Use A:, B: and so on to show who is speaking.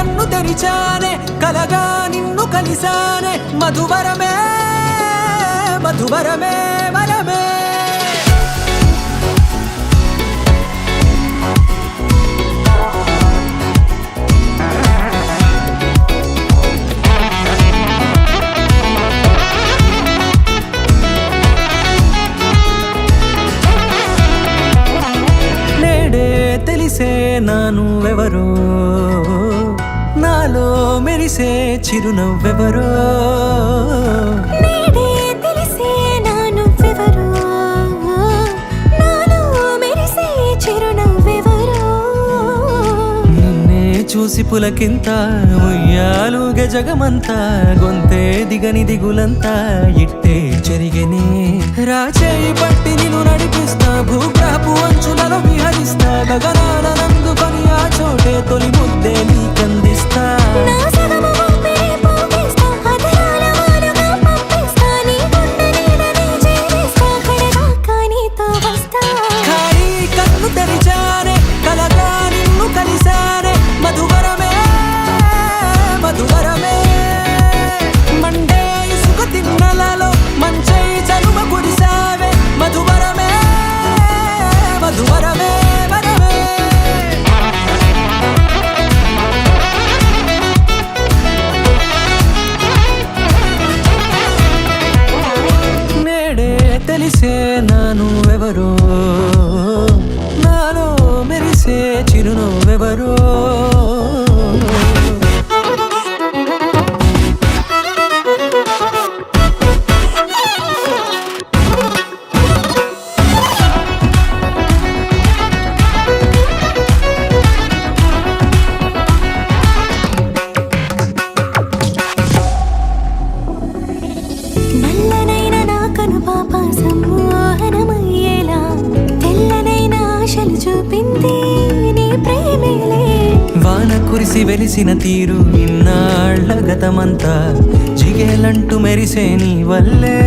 A: కన్ను తెరిచానే కలగా నిన్ను కలిసానే మధువరమే మధువరమే మనమే తెలిసే నానువెవరో నాలో మెరిసే చిరునవ్వెవరో
B: నేడే తెలిసే నానువెవరో నాలో మెరిసే చిరునవ్వెవరో
A: నిన్నే చూసి పులకింత ఉయ్యాలుగే జగమంతా గొంతే దిగని దిగులంతా ఇట్టే చెరిగెనే రాచేయి పట్టి నిన్ను నడిపిస్తా భూగ్రహపు అంచులలో విహరిస్తా గగనాల నందుకొని ఆ చోటే తొలి ముద్దే నీకందిస్తా
B: నా సగము ఊపిరి పోగేస్తా అదరాల వానగా పంపిస్తా నీ గుండె నీడనే చేరేస్తా కడదాకా నీతో వస్తా
A: ఖాళీ కన్ను తెరిచానే కలగా నిన్ను కలిసానే మధువరమే మధువరమే మండే ఇసుక తిన్నలలో మంచై చలువ కురిసావే మధువరమే మధువరమే మనమే నేడే తెలిసే నానువెవరో నాలో మెరిసే చిరునవ్వెవరో
B: నల్లనైన నా కనుపాప సమ్మోహనమయ్యేలా తెల్లనైన ఆశలు చూపింది నీ ప్రేమేలే
A: వాన కురిసి వెలిసిన తీరు ఇన్నాళ్ల గతమంతా జిగేలంటూ మెరిసే నీ వల్లే